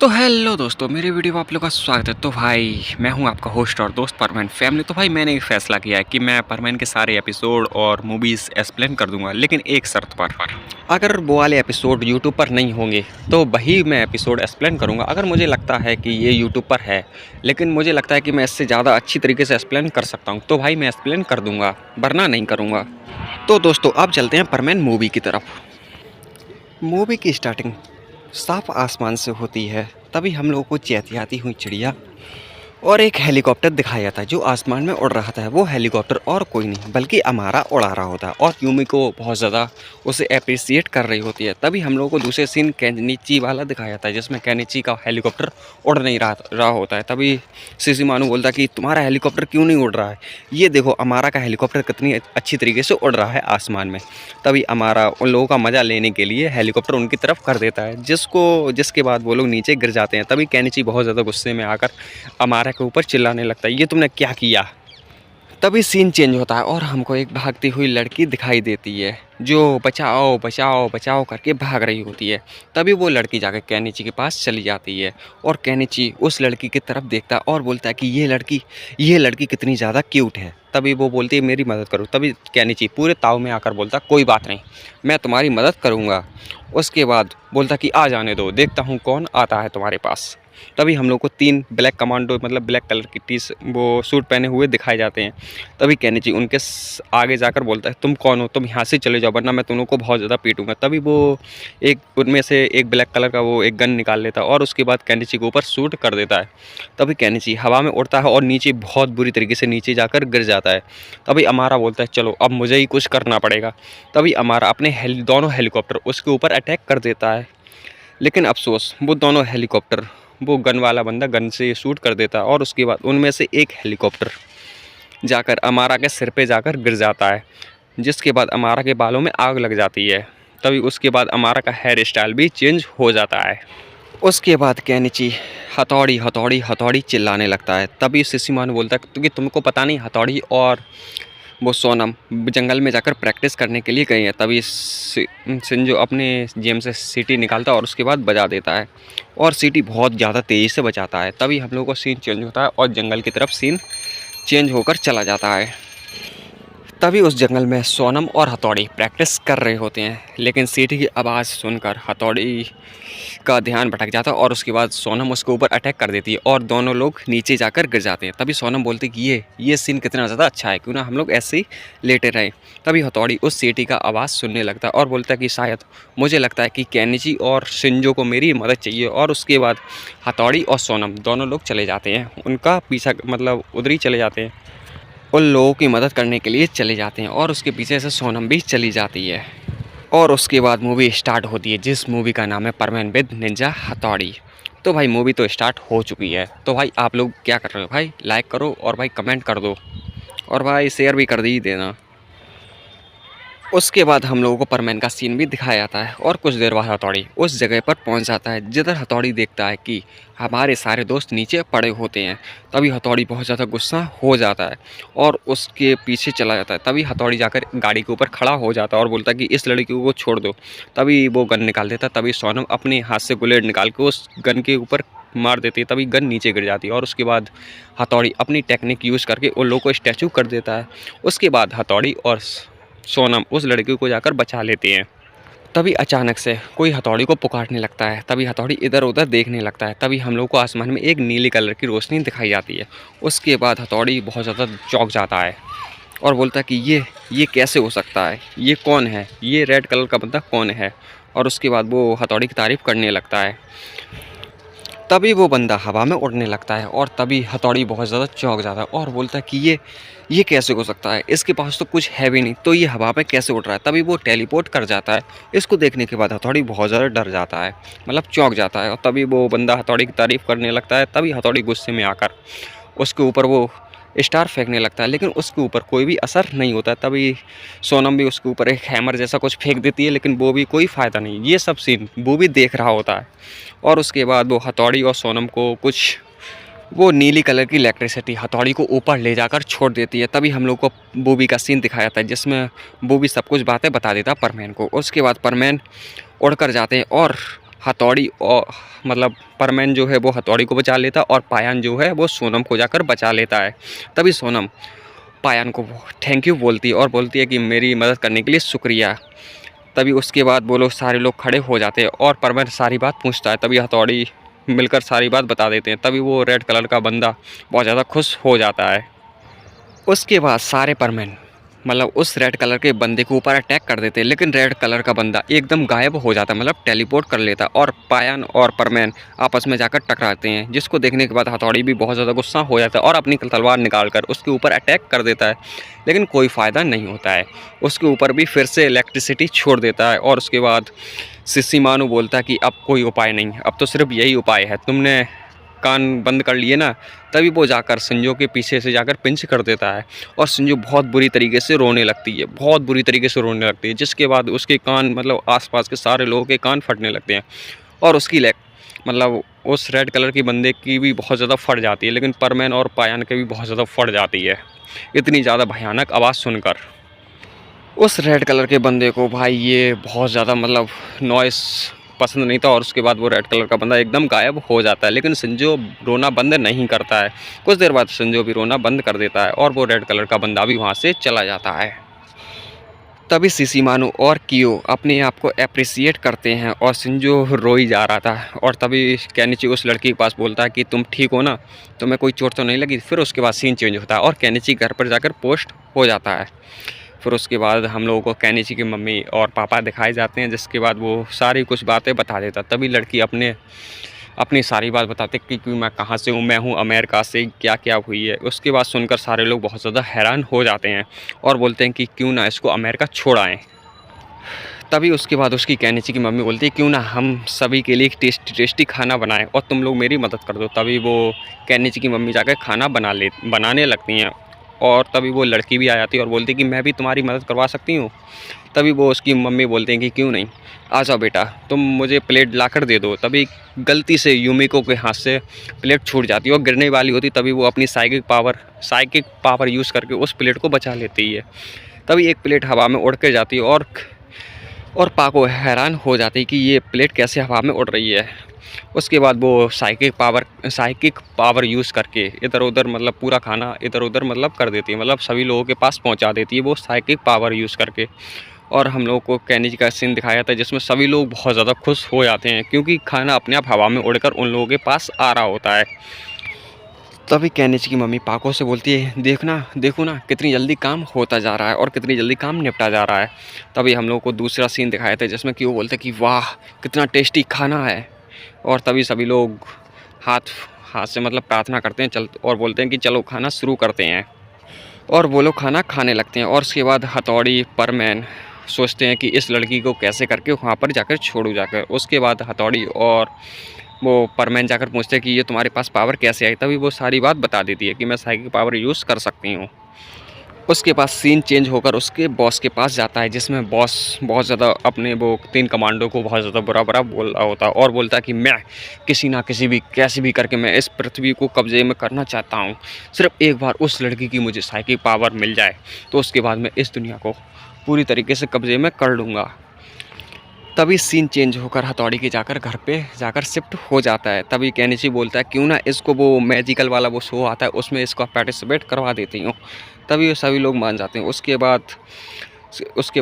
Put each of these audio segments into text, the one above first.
तो हेलो दोस्तों, मेरे वीडियो में आप लोगों का स्वागत है। तो भाई मैं हूं आपका होस्ट और दोस्त परमैन फैमिली। तो भाई मैंने एक फ़ैसला किया है कि मैं परमैन के सारे एपिसोड और मूवीज़ एक्सप्लेन कर दूंगा, लेकिन एक शर्त पर। अगर वो वाले एपिसोड यूट्यूब पर नहीं होंगे तो वही मैं एपिसोड एक्सप्लेन करूंगा। अगर मुझे लगता है कि ये यूट्यूब पर है लेकिन मुझे लगता है कि मैं इससे ज़्यादा अच्छी तरीके से एक्सप्लेन कर सकता हूँ तो भाई मैं एक्सप्लेन कर दूँगा, वरना नहीं करूँगा। तो दोस्तों अब चलते हैं परमैन मूवी की तरफ। मूवी की स्टार्टिंग साफ आसमान से होती है। तभी हम लोगों को चहचहाती हुई चिड़िया और एक हेलीकॉप्टर दिखाया जाता है जो आसमान में उड़ रहा था। वो हेलीकॉप्टर और कोई नहीं बल्कि अमारा उड़ा रहा होता है और यूमी को बहुत ज़्यादा उसे अप्रिसिएट कर रही होती है। तभी हम लोगों को दूसरे सीन केनिची वाला दिखाया जाता है जिसमें केनिची का हेलीकॉप्टर उड़ नहीं रहा होता है। तभी शिशिमारू बोलता है कि तुम्हारा हेलीकॉप्टर क्यों नहीं उड़ रहा है, ये देखो अमारा का हेलीकॉप्टर कितनी अच्छी तरीके से उड़ रहा है आसमान में। तभी अमारा उन लोगों का मज़ा लेने के लिए हेलीकॉप्टर उनकी तरफ कर देता है जिसके बाद वो लोग नीचे गिर जाते हैं। तभी केनिची बहुत ज़्यादा गुस्से में आकर अमारा के ऊपर चिल्लाने लगता है, ये तुमने क्या किया। तभी सीन चेंज होता है और हमको एक भागती हुई लड़की दिखाई देती है जो बचाओ बचाओ बचाओ करके भाग रही होती है। तभी वो लड़की जाकर केनिची के पास चली जाती है और केनिची उस लड़की की तरफ देखता है और बोलता है कि ये लड़की कितनी ज़्यादा क्यूट है। तभी वो बोलती है मेरी मदद करो। तभी केनिची पूरे ताव में आकर बोलता कोई बात नहीं, मैं तुम्हारी मदद करूँगा। उसके बाद बोलता कि आ जाने दो, देखता हूँ कौन आता है तुम्हारे पास। तभी हम लोग को 3 ब्लैक कमांडो मतलब ब्लैक कलर की वो सूट पहने हुए दिखाए जाते हैं। तभी केनिची उनके आगे जाकर बोलता है तुम कौन हो, तुम यहाँ से चले जाओ वरना मैं तुम लोग को बहुत ज़्यादा पीटूंगा। तभी वो एक उनमें से एक ब्लैक कलर का वो एक गन निकाल लेता है और उसके बाद केनिची के ऊपर शूट कर देता है। तभी केनिची हवा में उड़ता है और नीचे बहुत बुरी तरीके से नीचे जाकर गिर जाता है। तभी अमारा बोलता है चलो अब मुझे ही कुछ करना पड़ेगा। तभी अमारा अपने दोनों हेलीकॉप्टर उसके ऊपर अटैक कर देता है, लेकिन अफसोस वो दोनों हेलीकॉप्टर वो गन वाला बंदा गन से शूट कर देता है और उसके बाद उनमें से एक हेलीकॉप्टर जाकर अमारा के सिर पे जाकर गिर जाता है, जिसके बाद अमारा के बालों में आग लग जाती है। तभी उसके बाद अमारा का हेयर स्टाइल भी चेंज हो जाता है। उसके बाद केनिची हथौड़ी हथौड़ी हथौड़ी चिल्लाने लगता है। तभी शिशिमारू बोलता है क्योंकि तुमको पता नहीं हथौड़ी और वो सोनम जंगल में जाकर प्रैक्टिस करने के लिए गए हैं। तभी शिंजो अपने जेब से सीटी निकालता है और उसके बाद बजा देता है और सीटी बहुत ज़्यादा तेज़ी से बजाता है। तभी हम लोगों को सीन चेंज होता है और जंगल की तरफ सीन चेंज होकर चला जाता है। तभी उस जंगल में सोनम और हथौड़ी प्रैक्टिस कर रहे होते हैं, लेकिन सीटी की आवाज़ सुनकर हथौड़ी का ध्यान भटक जाता है और उसके बाद सोनम उसके ऊपर अटैक कर देती है और दोनों लोग नीचे जाकर गिर जाते हैं। तभी सोनम बोलती है कि ये सीन कितना ज़्यादा अच्छा है, क्यों ना हम लोग ऐसे ही लेटे रहें। तभी हथौड़ी उस सीटी का आवाज़ सुनने लगता है और बोलता है कि शायद मुझे लगता है कि केनिची और शिंजो को मेरी मदद चाहिए। और उसके बाद हथौड़ी और सोनम दोनों लोग चले जाते हैं, उनका पीछा मतलब उधर ही चले जाते हैं, उन लोगों की मदद करने के लिए चले जाते हैं और उसके पीछे से सोनम भी चली जाती है। और उसके बाद मूवी स्टार्ट होती है जिस मूवी का नाम है परमैन विद निंजा हथौड़ी। तो भाई मूवी तो स्टार्ट हो चुकी है। तो भाई आप लोग क्या कर रहे हो, भाई लाइक करो और भाई कमेंट कर दो और भाई शेयर भी कर दी देना। उसके बाद हम लोगों को परमैन का सीन भी दिखाया जाता है और कुछ देर बाद हथौड़ी उस जगह पर पहुंच जाता है जिधर हथौड़ी देखता है कि हमारे सारे दोस्त नीचे पड़े होते हैं। तभी हथौड़ी बहुत ज़्यादा गुस्सा हो जाता है और उसके पीछे चला जाता है। तभी हथौड़ी जाकर गाड़ी के ऊपर खड़ा हो जाता है और बोलता है कि इस लड़की को छोड़ दो। तभी वो गन निकाल देता है। तभी सोनम अपने हाथ से बुलेट निकाल के उस गन के ऊपर मार देती है। तभी गन नीचे गिर जाती है और उसके बाद हथौड़ी अपनी टेक्निक यूज़ करके उन लोगों को स्टैचू कर देता है। उसके बाद हथौड़ी और सोनम उस लड़की को जाकर बचा लेती हैं। तभी अचानक से कोई हथौड़ी को पुकारने लगता है। तभी हथौड़ी इधर उधर देखने लगता है। तभी हम लोग को आसमान में एक नीली कलर की रोशनी दिखाई जाती है। उसके बाद हथौड़ी बहुत ज़्यादा चौंक जाता है और बोलता है कि ये कैसे हो सकता है, ये कौन है, ये रेड कलर का बंदा कौन है। और उसके बाद वो हथौड़ी की तारीफ़ करने लगता है। तभी वो बंदा हवा में उड़ने लगता है और तभी हथौड़ी बहुत ज़्यादा चौंक जाता है और बोलता है कि ये कैसे हो सकता है, इसके पास तो कुछ है भी नहीं, तो ये हवा में कैसे उड़ रहा है। तभी वो टेलीपोर्ट कर जाता है। इसको देखने के बाद हथौड़ी बहुत ज़्यादा डर जाता है, मतलब चौंक जाता है। और तभी वो बंदा हथौड़ी की तारीफ़ करने लगता है। तभी हथौड़ी गुस्से में आकर उसके ऊपर वो स्टार फेंकने लगता है, लेकिन उसके ऊपर कोई भी असर नहीं होता। तभी सोनम भी उसके ऊपर एक हैमर जैसा कुछ फेंक देती है, लेकिन वो भी कोई फ़ायदा नहीं। ये सब सीन वो भी देख रहा होता है। और उसके बाद वो हथौड़ी और सोनम को कुछ वो नीली कलर की इलेक्ट्रिसिटी हथौड़ी को ऊपर ले जाकर छोड़ देती है। तभी हम लोग को बूबी का सीन दिखाया जाता है जिसमें बूबी सब कुछ बातें बता देता है परमैन को। उसके बाद परमैन उड़कर जाते हैं और हथौड़ी और मतलब परमैन जो है वो हथौड़ी को बचा लेता और पायन जो है वो सोनम को जाकर बचा लेता है। तभी सोनम पायन को थैंक यू बोलती है और बोलती है कि मेरी मदद करने के लिए शुक्रिया। तभी उसके बाद वो लोग सारे लोग खड़े हो जाते हैं और परमैन सारी बात पूछता है। तभी हथौड़ी मिलकर सारी बात बता देते हैं। तभी वो रेड कलर का बंदा बहुत ज़्यादा खुश हो जाता है। उसके बाद सारे परमैन मतलब उस रेड कलर के बंदे के ऊपर अटैक कर देते हैं, लेकिन रेड कलर का बंदा एकदम गायब हो जाता है, मतलब टेलीपोर्ट कर लेता और पायन और परमैन आपस में जाकर टकराते हैं, जिसको देखने के बाद हथौड़ी भी बहुत ज़्यादा गुस्सा हो जाता है और अपनी तलवार निकाल कर उसके ऊपर अटैक कर देता है, लेकिन कोई फ़ायदा नहीं होता है। उसके ऊपर भी फिर से इलेक्ट्रिसिटी छोड़ देता है और उसके बाद सिसिमानु बोलता है कि अब कोई उपाय नहीं, अब तो सिर्फ यही उपाय है, तुमने कान बंद कर लिए ना। तभी वो जाकर संजू के पीछे से जाकर पिंच कर देता है और संजू बहुत बुरी तरीके से रोने लगती है, बहुत बुरी तरीके से रोने लगती है, जिसके बाद उसके कान मतलब आसपास के सारे लोगों के कान फटने लगते हैं और उसकी लेग मतलब उस रेड कलर की बंदे की भी बहुत ज़्यादा फट जाती है, लेकिन परमैन और पायन के भी बहुत ज़्यादा फट जाती है इतनी ज़्यादा भयानक आवाज़ सुनकर। उस रेड कलर के बंदे को भाई ये बहुत ज़्यादा मतलब नॉइस पसंद नहीं था और उसके बाद वो रेड कलर का बंदा एकदम गायब हो जाता है, लेकिन संजू रोना बंद नहीं करता है। कुछ देर बाद संजू भी रोना बंद कर देता है और वो रेड कलर का बंदा भी वहाँ से चला जाता है। तभी सिसिमानु और कियो अपने आप को अप्रिसिएट करते हैं और शिंजो रो ही जा रहा था और तभी केनिची उस लड़की के पास बोलता है कि तुम ठीक हो ना, तुम्हें कोई चोट तो नहीं लगी। फिर उसके बाद सीन चेंज होता है और केनिची घर पर जाकर पोस्ट हो जाता है। फिर उसके बाद हम लोगों को केनिची की मम्मी और पापा दिखाए जाते हैं, जिसके बाद वो सारी कुछ बातें बता देता। तभी लड़की अपनी सारी बात बताते कि मैं कहाँ से हूँ, मैं हूँ अमेरिका से, क्या क्या हुई है। उसके बाद सुनकर सारे लोग बहुत ज़्यादा हैरान हो जाते हैं और बोलते हैं कि क्यों ना इसको अमेरिका छोड़ आएँ। तभी उसके बाद उसकी केनिची की मम्मी बोलती है क्यों ना हम सभी के लिए एक टेस्टी खाना बनाएं और तुम लोग मेरी मदद कर दो। तभी वो केनिची की मम्मी जाकर खाना बनाने लगती हैं और तभी वो लड़की भी आ जाती है और बोलती है कि मैं भी तुम्हारी मदद करवा सकती हूँ। तभी वो उसकी मम्मी बोलते हैं कि क्यों नहीं, आ जाओ बेटा, तुम मुझे प्लेट लाकर दे दो। तभी गलती से यूमिको के हाथ से प्लेट छूट जाती है और गिरने वाली होती, तभी वो अपनी साइकिक पावर यूज़ करके उस प्लेट को बचा लेती है। तभी एक प्लेट हवा में उड़ के जाती है और पाको हैरान हो जाती है कि ये प्लेट कैसे हवा में उड़ रही है। उसके बाद वो साइकिक पावर यूज़ करके इधर उधर मतलब पूरा खाना इधर उधर मतलब कर देती है, मतलब सभी लोगों के पास पहुंचा देती है वो साइकिक पावर यूज़ करके। और हम लोगों को केनिची का सीन दिखाया था जिसमें सभी लोग बहुत ज़्यादा खुश हो जाते हैं क्योंकि खाना अपने आप हवा में उड़कर उन लोगों के पास आ रहा होता है। तभी केनिची की मम्मी पाको से बोलती है देखो ना कितनी जल्दी काम होता जा रहा है और कितनी जल्दी काम निपटा जा रहा है। तभी हम लोगों को दूसरा सीन दिखाया था जिसमें कि वो बोलते कि वाह कितना टेस्टी खाना है। और तभी सभी लोग हाथ हाथ से मतलब प्रार्थना करते हैं और बोलते हैं कि चलो खाना शुरू करते हैं और वो लोग खाना खाने लगते हैं। और उसके बाद हथौड़ी परमैन सोचते हैं कि इस लड़की को कैसे करके वहाँ पर जाकर छोड़ू जाकर। उसके बाद हथौड़ी और वो परमैन जाकर पूछते हैं कि ये तुम्हारे पास पावर कैसे आई। तभी वो सारी बात बता देती है कि मैं साइकिल पावर यूज़ कर सकती हूँ। उसके पास सीन चेंज होकर उसके बॉस के पास जाता है जिसमें बॉस बहुत ज़्यादा अपने वो 3 कमांडो को बहुत ज़्यादा बुरा बोल रहा होता है और बोलता है कि मैं किसी ना किसी भी कैसे भी करके मैं इस पृथ्वी को कब्जे में करना चाहता हूँ। सिर्फ एक बार उस लड़की की मुझे साइकिल पावर मिल जाए तो उसके बाद मैं इस दुनिया को पूरी तरीके से कब्जे में कर लूँगा। तभी सीन चेंज होकर हथौड़ी के घर पे जाकर शिफ्ट हो जाता है। तभी केनिची बोलता है क्यों ना इसको वो मैजिकल वाला वो शो आता है उसमें इसको पार्टिसिपेट करवा देती हूँ। तभी सभी लोग मान जाते हैं। उसके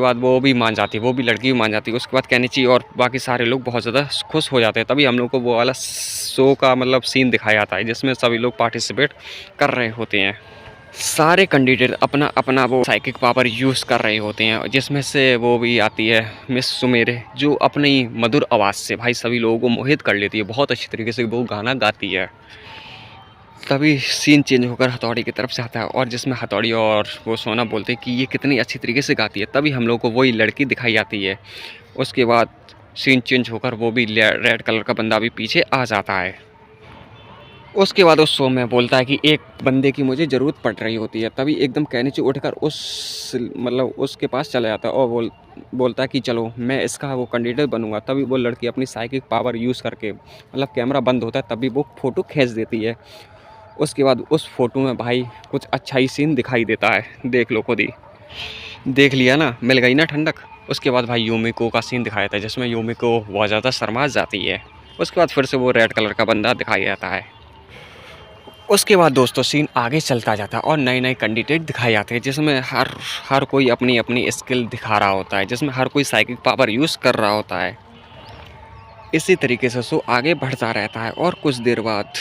बाद वो भी मान जाती है, वो भी लड़की भी मान जाती है। उसके बाद केनिची और बाकी सारे लोग बहुत ज़्यादा खुश हो जाते हैं। तभी हम लोग को वो वाला शो का मतलब सीन दिखाया जाता है जिसमें सभी लोग पार्टिसिपेट कर रहे होते हैं। सारे कैंडिडेट अपना अपना वो साइकिक पावर यूज़ कर रहे होते हैं, जिसमें से वो भी आती है मिस सुमेरे जो अपनी मधुर आवाज़ से भाई सभी लोगों को मोहित कर लेती है। बहुत अच्छी तरीके से वो गाना गाती है। तभी सीन चेंज होकर हथौड़ी की तरफ से आता है और जिसमें हथौड़ी और वो सोना बोलते हैं कि ये कितनी अच्छी तरीके से गाती है। तभी हम लोग को वही लड़की दिखाई जाती है। उसके बाद सीन चेंज होकर वो भी रेड कलर का बंदा भी पीछे आ जाता है। उसके बाद उस शो में बोलता है कि एक बंदे की मुझे ज़रूरत पड़ रही होती है। तभी एकदम केनिची उठकर उसके पास चला जाता है और बोलता है कि चलो मैं इसका वो कैंडिडेट बनूंगा। तभी वो लड़की अपनी साइकिक पावर यूज़ करके मतलब कैमरा बंद होता है तभी वो फ़ोटो खींच देती है। उसके बाद उस फ़ोटो में भाई कुछ अच्छा ही सीन दिखाई देता है, देख लो खुद ही। देख लिया ना, मिल गई ना ठंडक। उसके बाद भाई यूमिको का सीन दिखाया था जिसमें यूमिको बहुत ज़्यादा शर्मा जाती है। उसके बाद फिर से वो रेड कलर का बंदा दिखाया जाता है। उसके बाद दोस्तों सीन आगे चलता जाता है और नए नए कैंडिडेट दिखाए जाते हैं जिसमें हर कोई अपनी अपनी स्किल दिखा रहा होता है, जिसमें हर कोई साइकिक पावर यूज़ कर रहा होता है। इसी तरीके से शो आगे बढ़ता रहता है और कुछ देर बाद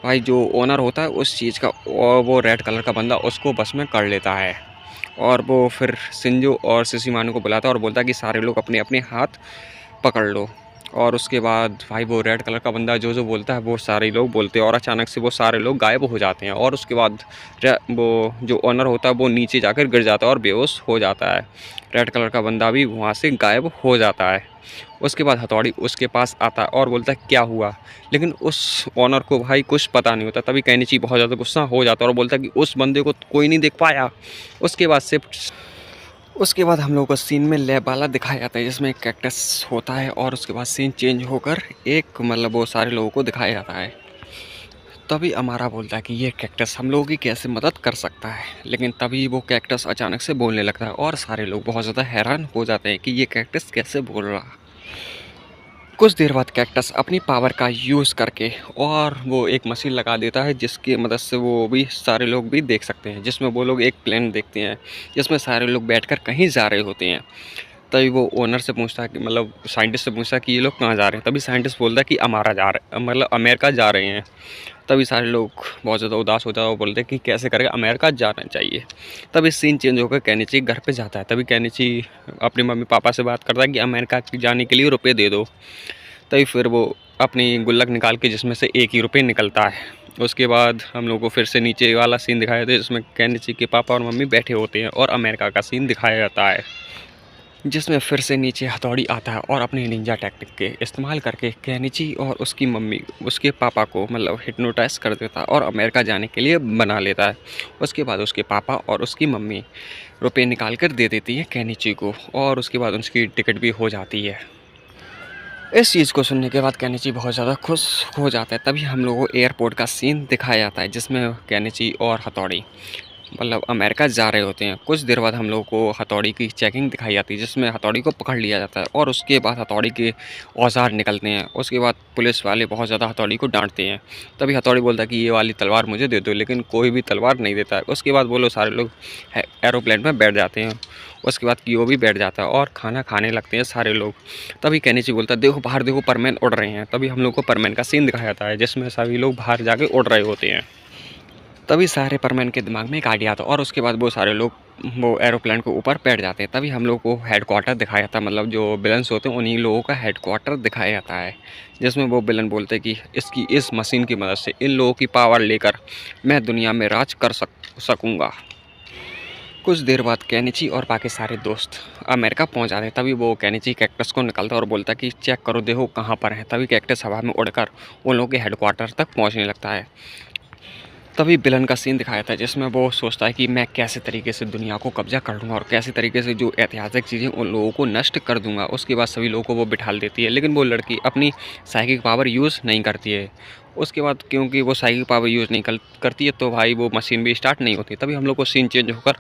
भाई जो ओनर होता है उस चीज़ का, और वो रेड कलर का बंदा उसको बस में कर लेता है और वो फिर शिंजो और शिशिमानु को बुलाता है और बोलता है कि सारे लोग अपने अपने हाथ पकड़ लो। और उसके बाद भाई वो रेड कलर का बंदा जो जो बोलता है वो सारे लोग बोलते हैं और अचानक से वो सारे लोग गायब हो जाते हैं। और उसके बाद वो जो ओनर होता है वो नीचे जाकर गिर जाता है और बेहोश हो जाता है। रेड कलर का बंदा भी वहाँ से गायब हो जाता है। उसके बाद हथौड़ी उसके पास आता है और बोलता है क्या हुआ, लेकिन उस ओनर को भाई कुछ पता नहीं होता। तभी केनिची बहुत ज़्यादा गुस्सा हो जाता है और बोलता है कि उस बंदे को कोई नहीं देख पाया। उसके बाद हम लोगों को सीन में लैब वाला दिखाया जाता है जिसमें एक कैक्टस होता है और उसके बाद सीन चेंज होकर एक मतलब वो सारे लोगों को दिखाया जाता है। तभी अमारा बोलता है कि ये कैक्टस हम लोगों की कैसे मदद कर सकता है, लेकिन तभी वो कैक्टस अचानक से बोलने लगता है और सारे लोग बहुत ज़्यादा हैरान हो जाते हैं कि ये कैक्टस कैसे बोल रहा। कुछ देर बाद कैक्टस अपनी पावर का यूज़ करके और वो एक मशीन लगा देता है जिसकी मदद से वो भी सारे लोग भी देख सकते हैं, जिसमें वो लोग एक प्लेन देखते हैं जिसमें सारे लोग बैठकर कहीं जा रहे होते हैं। तभी वो ओनर से पूछता है कि मतलब साइंटिस्ट से पूछता है कि ये लोग कहाँ जा रहे हैं। तभी साइंटिस्ट बोलता है कि अमारा जा रहे मतलब अमेरिका जा रहे हैं। तभी सारे लोग बहुत ज़्यादा उदास होता है और बोलते हैं कि कैसे करके अमेरिका जाना चाहिए। तभी सीन चेंज होकर केनिची घर पे जाता है। तभी केनिची अपने मम्मी पापा से बात करता है कि अमेरिका जाने के लिए रुपये दे दो। तभी फिर वो अपनी गुल्लक निकाल के जिसमें से एक ही रुपये निकलता है। उसके बाद हम लोग को फिर से नीचे वाला सीन दिखाया जाता है जिसमें केनिची के पापा और मम्मी बैठे होते हैं और अमेरिका का सीन दिखाया जाता है, जिसमें फिर से नीचे हथौड़ी आता है और अपने निंजा टेक्निक के इस्तेमाल करके केनिची और उसकी मम्मी उसके पापा को मतलब हिप्नोटाइज कर देता है और अमेरिका जाने के लिए बना लेता है। उसके बाद उसके पापा और उसकी मम्मी रुपये निकाल कर दे देती है केनिची को और उसके बाद उसकी टिकट भी हो जाती है। इस चीज़ को सुनने के बाद केनिची बहुत ज़्यादा खुश हो जाता है। तभी हम लोगों को एयरपोर्ट का सीन दिखाया जाता है जिसमें केनिची और हथौड़ी मतलब अमेरिका जा रहे होते हैं। कुछ देर बाद हम लोगों को हथौड़ी की चेकिंग दिखाई जाती है जिसमें हथौड़ी को पकड़ लिया जाता है और उसके बाद हथौड़ी के औजार निकलते हैं। उसके बाद पुलिस वाले बहुत ज़्यादा हथौड़ी को डांटते हैं। तभी हथौड़ी बोलता है कि ये वाली तलवार मुझे दे दो, लेकिन कोई भी तलवार नहीं देता है। उसके बाद वो लोग सारे लोग एरोप्लेन में बैठ जाते हैं। उसके बाद कियो भी बैठ जाता है और खाना खाने लगते हैं सारे लोग। तभी केनिची बोलता है देखो बाहर देखो परमैन उड़ रहे हैं। तभी हम लोग को परमैन का सीन दिखाया जाता है जिसमें सभी लोग बाहर जाके उड़ रहे होते हैं। तभी सारे परमैन के दिमाग में एक आइडिया आता है और उसके बाद वो सारे लोग वो एरोप्लेन के ऊपर बैठ जाते हैं। तभी हम लोग को हेडक्वार्टर दिखाया जाता है, मतलब जो विलन्स होते हैं उन्हीं लोगों का हेडक्वार्टर दिखाया जाता है जिसमें वो विलन बोलते हैं कि इस मशीन की मदद से इन लोगों की पावर लेकर मैं दुनिया में राज कर सकूँगा। कुछ देर बाद केनिची और बाकी सारे दोस्त अमेरिका पहुंच जाते हैं। तभी वो केनिची कैक्टस को निकालता है और बोलता है कि चेक करो देखो कहाँ पर है। तभी कैक्टस हवा में उड़कर उन लोगों के हेडक्वार्टर तक पहुंचने लगता है। तभी विलन का सीन दिखाया था जिसमें वो सोचता है कि मैं कैसे तरीके से दुनिया को कब्जा कर लूँगा और कैसे तरीके से जो ऐतिहासिक चीज़ें उन लोगों को नष्ट कर दूंगा। उसके बाद सभी लोगों को वो बिठा देती है, लेकिन वो लड़की अपनी साइकिक पावर यूज़ नहीं करती है। उसके बाद क्योंकि वो साइकिक पावर यूज़ नहीं करती है तो भाई वो मशीन भी स्टार्ट नहीं होती। तभी हम लोग को सीन चेंज होकर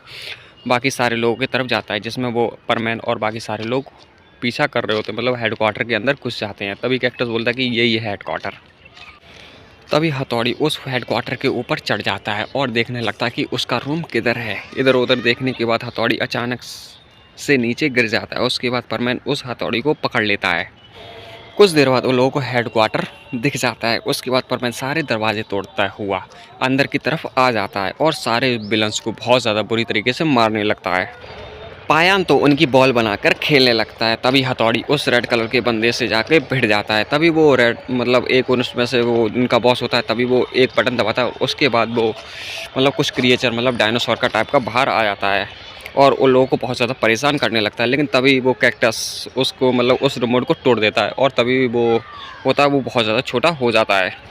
बाकी सारे लोगों की तरफ जाता है जिसमें वो परमैन और बाकी सारे लोग पीछा कर रहे होते हैं, मतलब हेडक्वार्टर के अंदर घुस जाते हैं। तभी कैक्टस बोलता है कि यही है हेडक्वार्टर। तभी हथौड़ी उस हेडक्वार्टर के ऊपर चढ़ जाता है और देखने लगता है कि उसका रूम किधर है। इधर उधर देखने के बाद हथौड़ी अचानक से नीचे गिर जाता है। उसके बाद परमैन उस हथौड़ी को पकड़ लेता है। कुछ देर बाद उन लोगों को हेडक्वार्टर दिख जाता है। उसके बाद परमैन सारे दरवाजे तोड़ता हुआ अंदर की तरफ आ जाता है और सारे विलन्स को बहुत ज़्यादा बुरी तरीके से मारने लगता है। पायान तो उनकी बॉल बनाकर खेलने लगता है। तभी हथौड़ी उस रेड कलर के बंदे से जाके भिड़ जाता है। तभी वो रेड मतलब एक उसमें से वो उनका बॉस होता है। तभी वो एक बटन दबाता है। उसके बाद वो मतलब कुछ क्रिएचर मतलब डायनासोर का टाइप का बाहर आ जाता है और उन लोगों को बहुत ज़्यादा परेशान करने लगता है। लेकिन तभी वो कैक्टस उसको मतलब उस रिमोट को तोड़ देता है और तभी वो होता है वो बहुत ज़्यादा छोटा हो जाता है।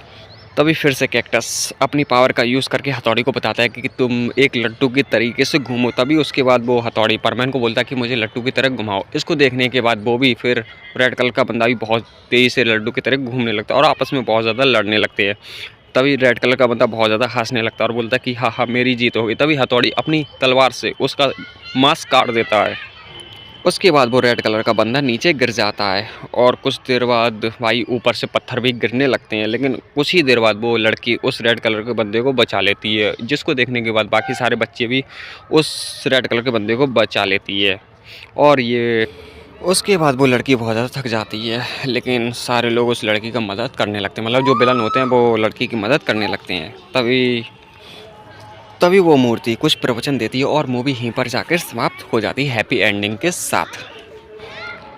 तभी फिर से कैक्टस अपनी पावर का यूज़ करके हथौड़ी को बताता है कि तुम एक लट्टू की तरीके से घूमो। तभी उसके बाद वो हथौड़ी परमैन को बोलता है कि मुझे लट्टू की तरह घुमाओ। इसको देखने के बाद वो भी फिर रेड कलर का बंदा भी बहुत तेज़ी से लड्डू की तरह घूमने लगता है और आपस में बहुत ज़्यादा लड़ने लगते हैं। तभी रेड कलर का बंदा बहुत ज़्यादा हंसने लगता है और बोलता है कि हाँ हाँ मेरी जीत हो गई। तभी हथौड़ी अपनी तलवार से उसका मांस काट देता है। उसके बाद वो रेड कलर का बंदा नीचे गिर जाता है और कुछ देर बाद भाई ऊपर से पत्थर भी गिरने लगते हैं, लेकिन कुछ ही देर बाद वो लड़की उस रेड कलर के बंदे को बचा लेती है, जिसको देखने के बाद बाकी सारे बच्चे भी उस रेड कलर के बंदे को बचा लेती है। और ये उसके बाद वो लड़की बहुत ज़्यादा थक जाती है, लेकिन सारे लोग उस लड़की का मदद करने लगते हैं, मतलब जो विलन होते हैं वो लड़की की मदद करने लगते हैं। तभी तभी वो मूर्ति कुछ प्रवचन देती है और मूवी यहीं पर जाकर समाप्त हो जाती है हैप्पी एंडिंग के साथ।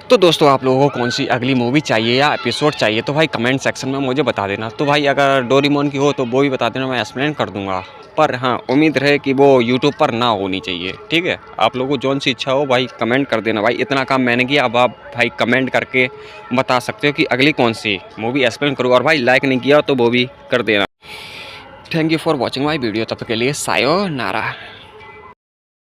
तो दोस्तों आप लोगों को कौन सी अगली मूवी चाहिए या एपिसोड चाहिए तो भाई कमेंट सेक्शन में मुझे बता देना। तो भाई अगर डोरेमोन की हो तो वो भी बता देना, मैं एक्सप्लेन कर दूंगा। पर हाँ, उम्मीद रहे कि वो यूट्यूब पर ना होनी चाहिए। ठीक है, आप लोगों को जौन सी इच्छा हो भाई कमेंट कर देना। भाई इतना काम मैंने किया, अब आप भाई कमेंट करके बता सकते हो कि अगली कौन सी मूवी एक्सप्लेन करूँ। और भाई लाइक नहीं किया तो वो भी कर देना। Thank you for watching my video. तब तक के लिए सायोनारा।